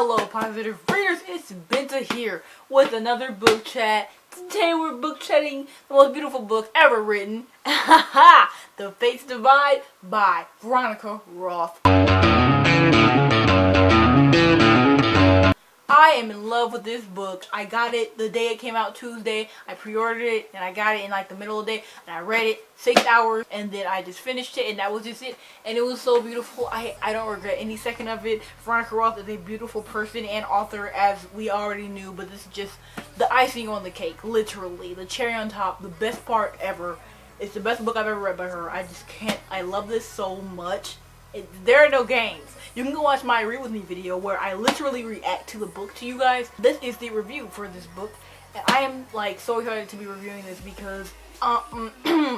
Hello, positive readers. It's Benta here with another book chat. Today we're book chatting the most beautiful book ever written. The Fates Divide by Veronica Roth. I am in love with this book. I got it the day it came out, Tuesday. I pre-ordered it and I got it in like the middle of the day and I read it 6 hours and then I just finished it and that was just it. And it was so beautiful. I don't regret any second of it. Veronica Roth is a beautiful person and author, as we already knew, but this is just the icing on the cake, literally. The cherry on top, the best part ever. It's the best book I've ever read by her. I just can't, I love this so much. There are no games. You can go watch my read with me video where I literally react to the book to you guys. This is the review for this book, and I am like so excited to be reviewing this because I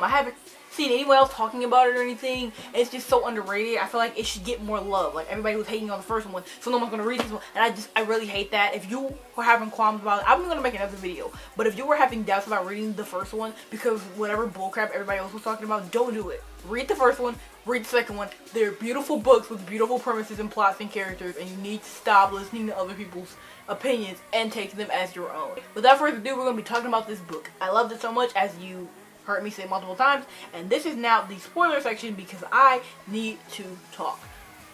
haven't seen anyone else talking about it or anything. It's just so underrated. I feel like it should get more love. Like, everybody was hating on the first one, so no one's gonna read this one, and I really hate that. If you were having qualms about it, I'm gonna make another video, but if you were having doubts about reading the first one because whatever bullcrap everybody else was talking about, don't do it. Read the first one, read the second one. They're beautiful books with beautiful premises and plots and characters, and you need to stop listening to other people's opinions and take them as your own. Without further ado, we're going to be talking about this book. I loved it so much, as you heard me say multiple times, and this is now the spoiler section because I need to talk.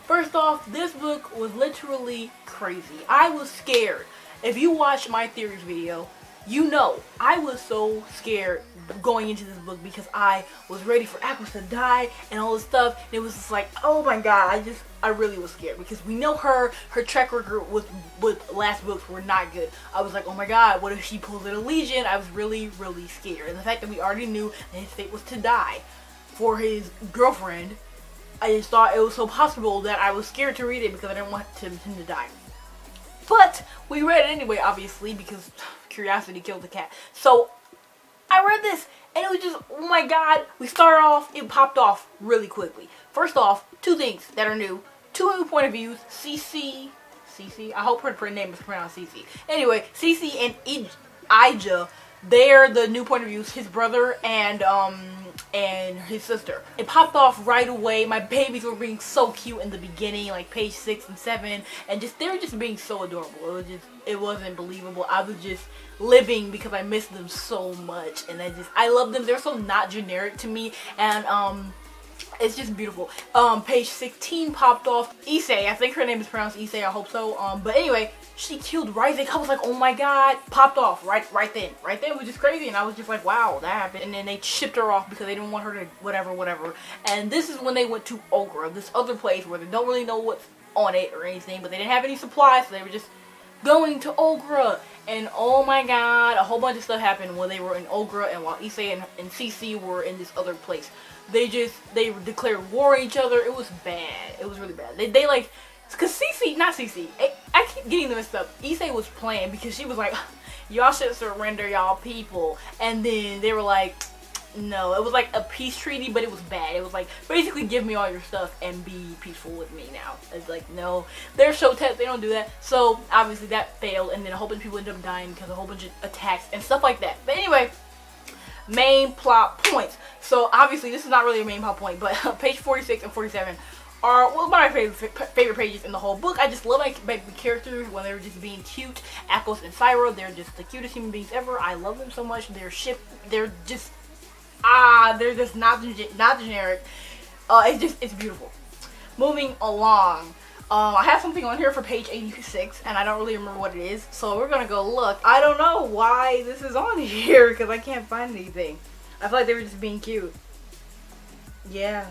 First off, this book was literally crazy. I was scared. If you watch my theories video, you know I was so scared going into this book because I was ready for Aquas to die and all this stuff. And it was just like, oh my god, I really was scared because we know her track record with last books were not good. I was like, oh my god, what if she pulls an Allegiant? I was really scared. And the fact that we already knew that his fate was to die for his girlfriend, I just thought it was so possible that I was scared to read it because I didn't want him to die. But we read it anyway, obviously, because curiosity killed the cat. So I read this and it was just, oh my god. We started off, it popped off really quickly. First off, two things that are new. Two new point of views. Cece, I hope her name is pronounced Cece. Anyway, Cece and Ija, they're the new point of views. His brother and his sister. It popped off right away. My babies were being so cute in the beginning, like page 6 and 7, and they were just being so adorable. It wasn't believable. I was just living because I missed them so much, and I love them. They're so not generic to me, and it's just beautiful. Page 16 popped off. Issei, I think her name is pronounced Issei, I hope so. But anyway, she killed Ryzik. I was like, oh my god. Popped off right then. Right then, it was just crazy, and I was just like, wow, that happened. And then they shipped her off because they didn't want her to whatever. And this is when they went to Ogra, this other place where they don't really know what's on it or anything, but they didn't have any supplies, so they were just going to Ogra. And oh my god, a whole bunch of stuff happened when they were in Ogra, and while Issei and Cece were in this other place. They declared war on each other. It was bad. It was really bad. They like, cause Cece, I keep getting them mixed up. Issei was playing because she was like, y'all should surrender y'all people. And then they were like, no. It was like a peace treaty, but it was bad. It was like, basically give me all your stuff and be peaceful with me now. It's like, no. They're Shotet, they don't do that. So obviously that failed, and then a whole bunch of people ended up dying because of a whole bunch of attacks and stuff like that. But anyway, main plot points. So obviously this is not really a main plot point, but page 46 and 47 are one of my favorite pages in the whole book. I just love my characters when they're just being cute. Aquos and Syra, they're just the cutest human beings ever. I love them so much. They're just not generic. It's beautiful. Moving along. I have something on here for page 86, and I don't really remember what it is, so we're gonna go look. I don't know why this is on here, because I can't find anything. I feel like they were just being cute. Yeah.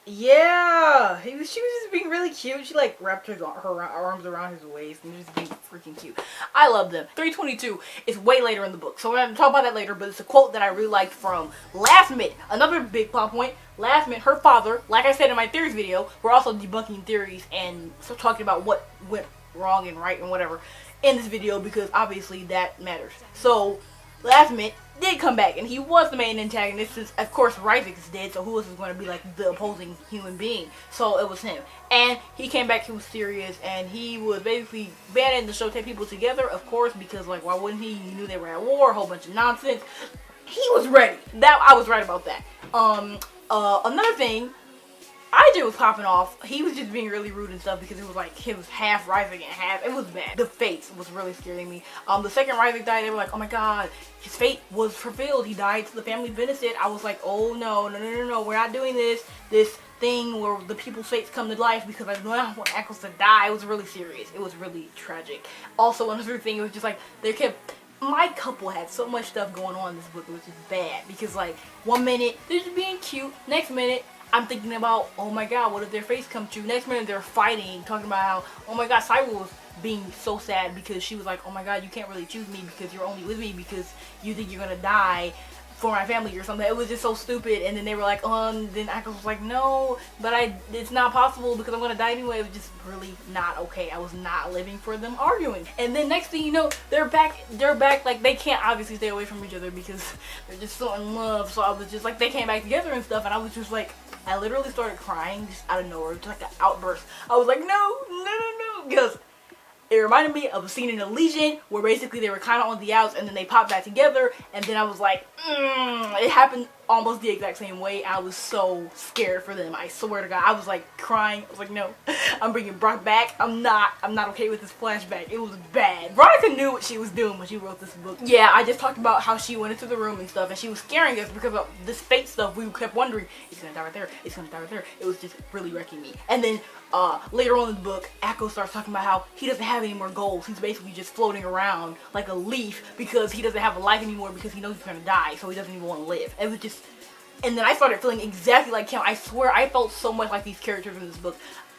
She was just being really cute. She like wrapped her arms around his waist and just being freaking cute. I love them. 322 is way later in the book, so we're going to talk about that later, but it's a quote that I really liked from Last Minute. Another big plot point. Last Minute, her father, like I said in my theories video, we're also debunking theories and talking about what went wrong and right and whatever in this video, because obviously that matters. So Last Minute did come back, and he was the main antagonist since, of course, Ryzik is dead, so who else is going to be like the opposing human being? So it was him. And he came back, he was serious, and he was basically banding the Shotet people together, of course, because like, why wouldn't he? He knew they were at war, a whole bunch of nonsense. He was ready. I was right about that. Another thing, IJ was popping off. He was just being really rude and stuff because it was like he was half rising and half. It was bad. The fates was really scaring me. The second rising died, they were like, oh my god, his fate was fulfilled. He died to the family benefit. I was like, oh no, we're not doing this. This thing where the people's fates come to life because I don't want Eccles to die. It was really serious. It was really tragic. Also, another thing, it was just like my couple had so much stuff going on in this book. It was just bad because like 1 minute they're just being cute, next minute I'm thinking about, oh my god, what if their face come true? Next minute they're fighting, talking about how, oh my god, Cyril was being so sad because she was like, oh my god, you can't really choose me because you're only with me because you think you're gonna die for my family or something. It was just so stupid. And then they were like, oh, and then Eccles was like, no, but it's not possible because I'm gonna die anyway. It was just really not okay. I was not living for them arguing. And then next thing you know, they're back, like they can't obviously stay away from each other because they're just so in love. So I was just like, they came back together and stuff, and I was just like, I literally started crying just out of nowhere, just like an outburst. I was like, no, because it reminded me of a scene in Elysian where basically they were kind of on the outs and then they popped back together, and then I was like, it happened almost the exact same way. I was so scared for them. I swear to God, I was like crying. I was like, no, I'm bringing Brock back. I'm not okay with this flashback. It was bad. Veronica knew what she was doing when she wrote this book. Yeah, I just talked about how she went into the room and stuff, and she was scaring us because of this fate stuff. We kept wondering, it's gonna die right there, it's gonna die right there. It was just really wrecking me. And then later on in the book, Echo starts talking about how he doesn't have any more goals. He's basically just floating around like a leaf because he doesn't have a life anymore because he knows he's gonna die, so he doesn't even want to live. It was just, and then I started feeling exactly like him. I swear I felt so much like these characters in this book.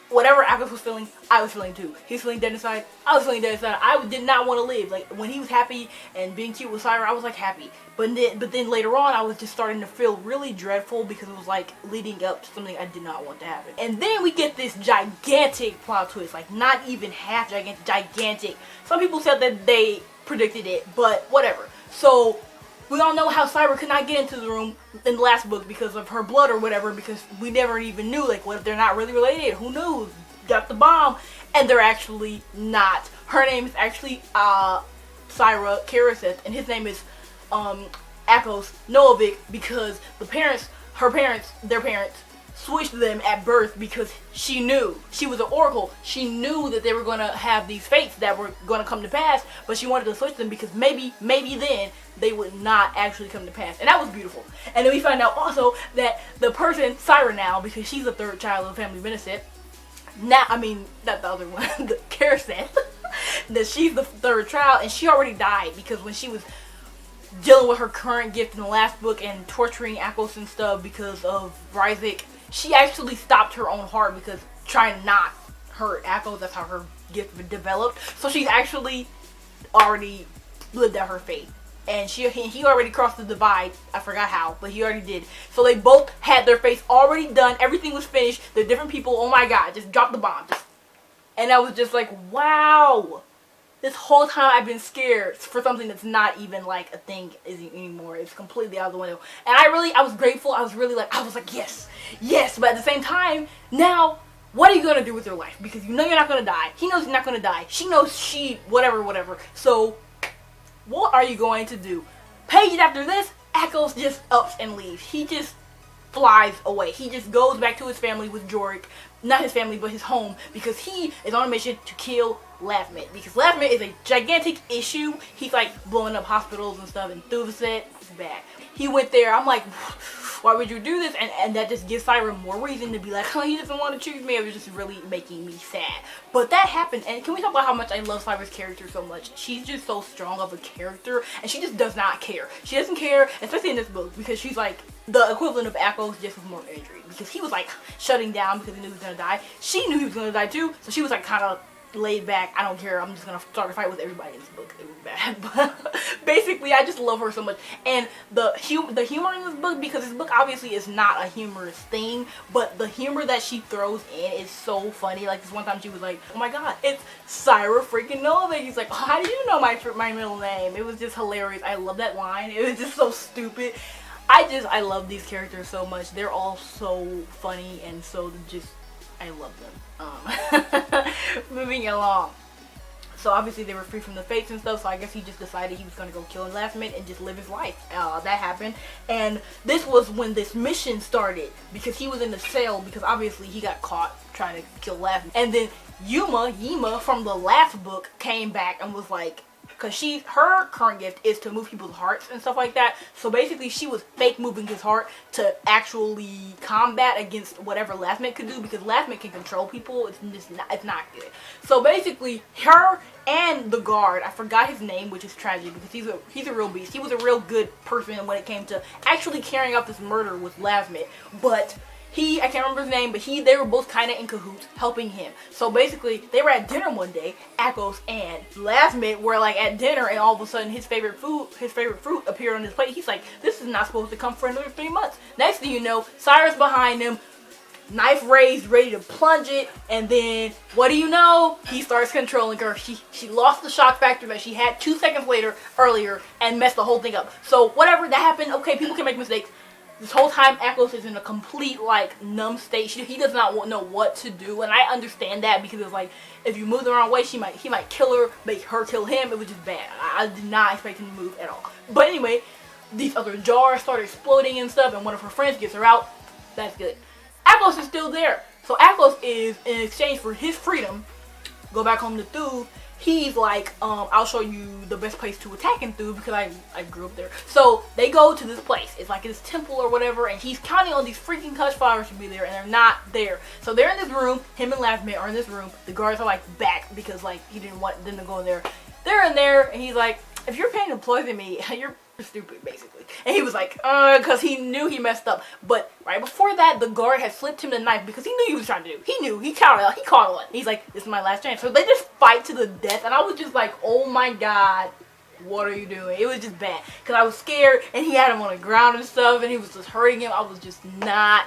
Whatever Echo was feeling, I was feeling too. He was feeling dead inside, I was feeling dead inside. I did not want to live. Like when he was happy and being cute with Syra, I was like happy. But then later on, I was just starting to feel really dreadful because it was like leading up to something I did not want to happen. And then we get this gigantic plot twist, like not even half gigantic, gigantic. Some people said that they predicted it, but whatever. So we all know how Syra could not get into the room in the last book because of her blood or whatever, because we never even knew, like, what if they're not really related? Who knows? Got the bomb. And they're actually not. Her name is actually Syra Karaseth, and his name is Eccles Novick, because their parents switched them at birth because she knew. She was an oracle. She knew that they were going to have these fates that were going to come to pass, but she wanted to switch them because maybe then they would not actually come to pass. And that was beautiful. And then we find out also that the person, Syra now, because she's the third child of the family benefit, not the other one, the Karaseth, that she's the third child, and she already died because when she was dealing with her current gift in the last book and torturing Eccles and stuff because of Ryzik, she actually stopped her own heart because trying to not hurt Eccles. That's how her gift developed. So she's actually already lived out her fate. And he already crossed the divide. I forgot how, but he already did. So they both had their fates already done. Everything was finished. They're different people. Oh my god, just drop the bomb. And I was just like, wow. This whole time I've been scared for something that's not even like a thing anymore. It's completely out of the window. And I was grateful. I was like, yes. But at the same time, now, what are you going to do with your life? Because you know you're not going to die. He knows he's not going to die. She knows whatever. So, what are you going to do? Pages after this, Eccles just ups and leaves. He just flies away. He just goes back to his family with Jorik. Not his family, but his home, because he is on a mission to kill Lathmit. Because Lathmit is a gigantic issue. He's like blowing up hospitals and stuff, and through the set, it's bad. He went there. I'm like, why would you do this? And that just gives Syra more reason to be like, oh, he doesn't want to choose me. It was just really making me sad. But that happened. And can we talk about how much I love Syra's character so much? She's just so strong of a character, and she just does not care. She doesn't care, especially in this book, because she's like the equivalent of Eccles, just with more injury. Because he was like shutting down because he knew he was gonna die. She knew he was gonna die too, so she was like kind of laid back. I don't care. I'm just gonna start a fight with everybody in this book. It was bad, but basically, I just love her so much. And the humor in this book, because this book obviously is not a humorous thing, but the humor that she throws in is so funny. Like this one time, she was like, "Oh my god, it's Syra freaking Nova." He's like, oh, "How do you know my middle name?" It was just hilarious. I love that line. It was just so stupid. I love these characters so much. They're all so funny and so just, I love them. Moving along. So obviously they were free from the fates and stuff, so I guess he just decided he was going to go kill his last mate and just live his life. That happened. And this was when this mission started, because he was in the cell, because obviously he got caught trying to kill last mate. And then Yima from the last book came back and was like, because her current gift is to move people's hearts and stuff like that. So basically she was fake moving his heart to actually combat against whatever last mate could do, because last mate can control people. It's not good. So basically her and the guard, I forgot his name, which is tragic because he's a real beast. He was a real good person when it came to actually carrying out this murder with last mate. But I can't remember his name, but they were both kind of in cahoots, helping him. So basically, they were at dinner one day. Akos and Lasmit were like at dinner, and all of a sudden, his favorite fruit appeared on his plate. He's like, "This is not supposed to come for another 3 months." Next thing you know, Cyrus behind him, knife raised, ready to plunge it, and then what do you know? He starts controlling her. She lost the shock factor that she had 2 seconds earlier, and messed the whole thing up. So whatever that happened, okay, people can make mistakes. This whole time, Akos is in a complete, like, numb state. He does not know what to do, and I understand that, because it's like, if you move the wrong way, he might kill her, make her kill him. It was just bad. I did not expect him to move at all. But anyway, these other jars started exploding and stuff, and one of her friends gets her out. That's good. Akos is still there. So Akos is, in exchange for his freedom, go back home to Thu. He's like, I'll show you the best place to attack in Thu, because I grew up there. So they go to this place. It's like this temple or whatever, and he's counting on these freaking Kush flowers to be there, and they're not there. So they're in this room. Him and Lasmit are in this room. The guards are like back because like he didn't want them to go in there. They're in there, and he's like, "If you're paying to poison me, you're stupid," basically. And he was like, because he knew he messed up. But right before that, the guard had slipped him the knife because he knew he was trying to do. He knew. He caught on. He's like, "This is my last chance." So they just fight to the death, and I was just like, "Oh my god, what are you doing?" It was just bad because I was scared, and he had him on the ground and stuff, and he was just hurting him. I was just not.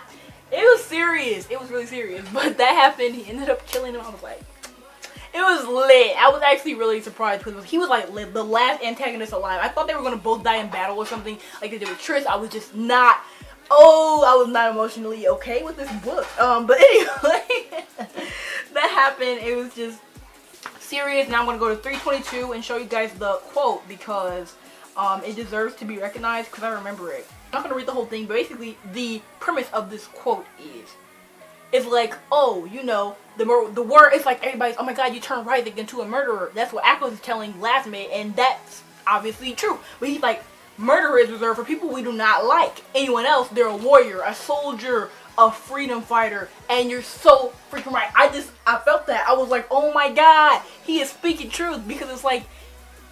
It was serious. It was really serious. But that happened. He ended up killing him. I was like, it was lit. I was actually really surprised because he was like the last antagonist alive. I thought they were going to both die in battle or something like they did with Triss. I was just not, I was not emotionally okay with this book. But anyway, that happened. It was just serious. Now I'm going to go to 322 and show you guys the quote because it deserves to be recognized because I remember it. I'm not going to read the whole thing, but basically the premise of this quote is, it's like, oh, you know, the word, it's like everybody's, "Oh my god, you turned Ryzik into a murderer." That's what Akos is telling Lasmit, and that's obviously true. But he's like, murder is reserved for people we do not like. Anyone else, they're a warrior, a soldier, a freedom fighter, and you're so freaking right. I felt that. I was like, oh my god, he is speaking truth, because it's like,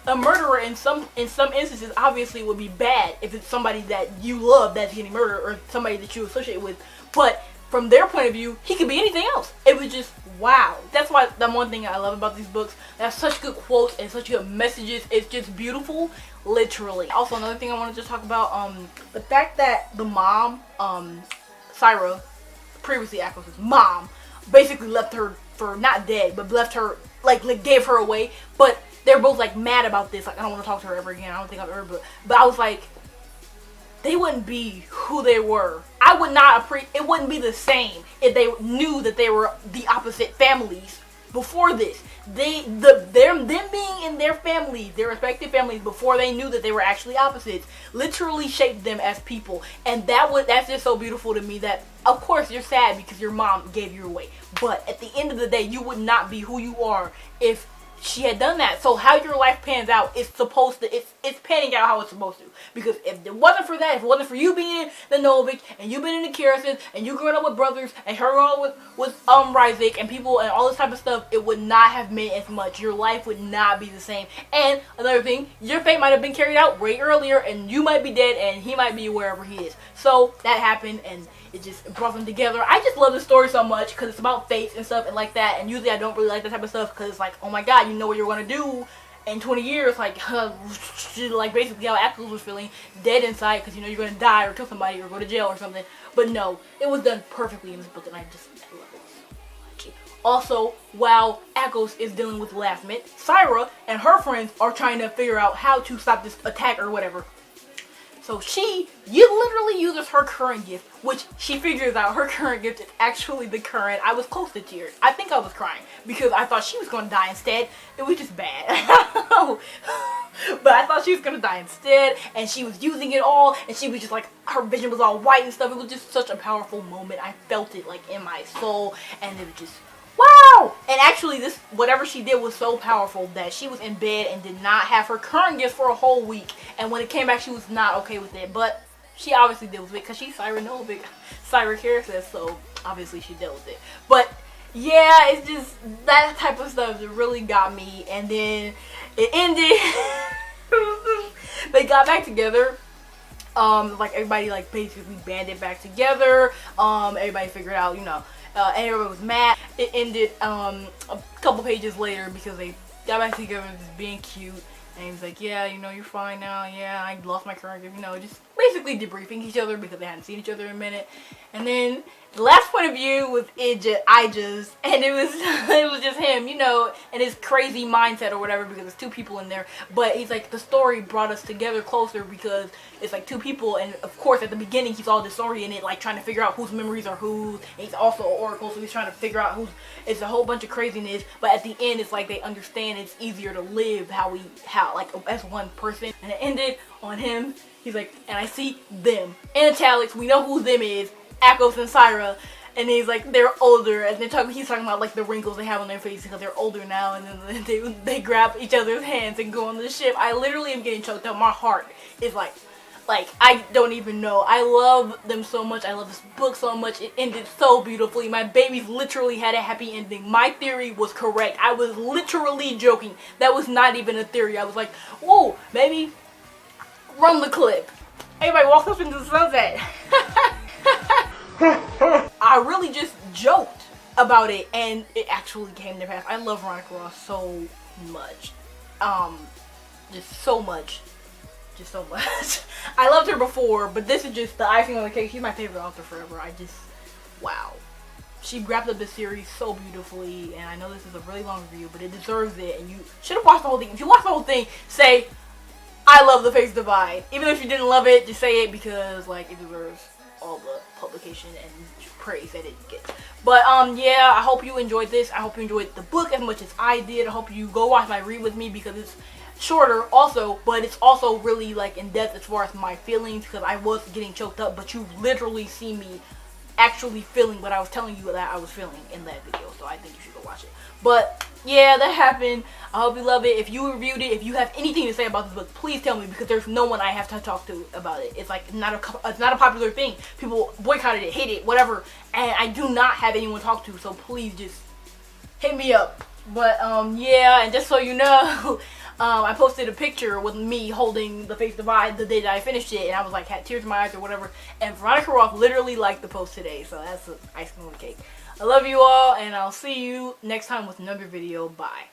a murderer in some instances obviously would be bad if it's somebody that you love that's getting murdered, or somebody that you associate with. But from their point of view, he could be anything else. It was just, wow. That's why the one thing I love about these books. They have such good quotes and such good messages. It's just beautiful, literally. Also, another thing I wanted to talk about, the fact that the mom, Syra, previously Akos' mom, basically left her for, not dead, but left her, like gave her away. But they're both like mad about this. Like, I don't want to talk to her ever again. I don't think I've ever, but I was like, they wouldn't be who they were. I would not it wouldn't be the same if they knew that they were the opposite families before this. Them being in their families, their respective families, before they knew that they were actually opposites, literally shaped them as people. And that's just so beautiful to me that, of course, you're sad because your mom gave you away. But at the end of the day, you would not be who you are if she had done that. So how your life pans out is supposed to, it's panning out how it's supposed to. Because if it wasn't for that, if it wasn't for you being in the Novik, and you being in the Kirison, and you growing up with brothers, and her growing up with Ryzik, and people, and all this type of stuff, it would not have meant as much. Your life would not be the same. And another thing, your fate might have been carried out way earlier, and you might be dead, and he might be wherever he is. So that happened, and it just brought them together. I just love the story so much because it's about fates and stuff and like that. And usually I don't really like that type of stuff because it's like, oh my god, you know what you're going to do in 20 years. Like, like basically how Akos was feeling, dead inside because you know you're going to die or kill somebody or go to jail or something. But no, it was done perfectly in this book, and I love it so much. Also, while Akos is dealing with Lasmit, Syra and her friends are trying to figure out how to stop this attack or whatever. So she literally uses her current gift, which she figures out her current gift is actually the current. I was close to tears. I think I was crying because I thought she was going to die instead. It was just bad. But I thought she was going to die instead, and she was using it all, and she was just like, her vision was all white and stuff. It was just such a powerful moment. I felt it like in my soul, and it was just, wow! And actually, this, whatever she did was so powerful that she was in bed and did not have her current gifts for a whole week. And when it came back, she was not okay with it. But she obviously dealt with it because she's Cybernovic, Cybercharacter, so obviously she dealt with it. But yeah, it's just that type of stuff that really got me. And then it ended. They got back together. Like everybody like basically banded back together. Everybody figured out, you know. And everybody was mad. It ended a couple pages later because they got back together, just being cute. And he was like, yeah, you know, you're fine now. Yeah, I lost my current gift. You know, just basically debriefing each other because they hadn't seen each other in a minute. And then the last point of view was Ija's, and it was just him, you know, and his crazy mindset or whatever, because there's two people in there. But he's like, the story brought us together closer because it's like two people, and of course at the beginning he's all disoriented, like trying to figure out whose memories are whose. And he's also an oracle, so he's trying to figure out who's. It's a whole bunch of craziness, but at the end it's like they understand it's easier to live how like as one person. And it ended on him. He's like, and I see them in italics. We know who them is. Akos and Syra, and he's like, they're older, and he's talking about like the wrinkles they have on their face because they're older now, and then they grab each other's hands and go on the ship. I literally am getting choked up. My heart is like I don't even know. I love them so much. I love this book so much. It ended so beautifully. My babies literally had a happy ending. My theory was correct. I was literally joking. That was not even a theory. I was like, whoa, baby, run the clip. Everybody walks up into the sunset. I really just joked about it, and it actually came to pass. I love Veronica Roth so much. Just so much. I loved her before, but this is just the icing on the cake. She's my favorite author forever. Wow. She wrapped up this series so beautifully, and I know this is a really long review, but it deserves it, and you should have watched the whole thing. If you watch the whole thing, say, I love The Fates Divide. Even if you didn't love it, just say it because, like, it deserves all the publication and praise that it gets. But yeah, I hope you enjoyed this. I hope you enjoyed the book as much as I did. I hope you go watch my read with me because it's shorter also, but it's also really like in depth as far as my feelings, because I was getting choked up, but you literally see me actually feeling what I was telling you that I was feeling in that video. So I think you should go watch it. But yeah, that happened. I hope you love it. If you reviewed it, if you have anything to say about this book, please tell me, because there's no one I have to talk to about it. It's like it's not a popular thing. People boycotted it, hate it, whatever, and I do not have anyone to talk to. So please just hit me up. But yeah, and just so you know, I posted a picture with me holding The Fates Divide the day that I finished it, and I was like, had tears in my eyes or whatever. And Veronica Roth literally liked the post today, so that's the icing on the cake. I love you all, and I'll see you next time with another video. Bye.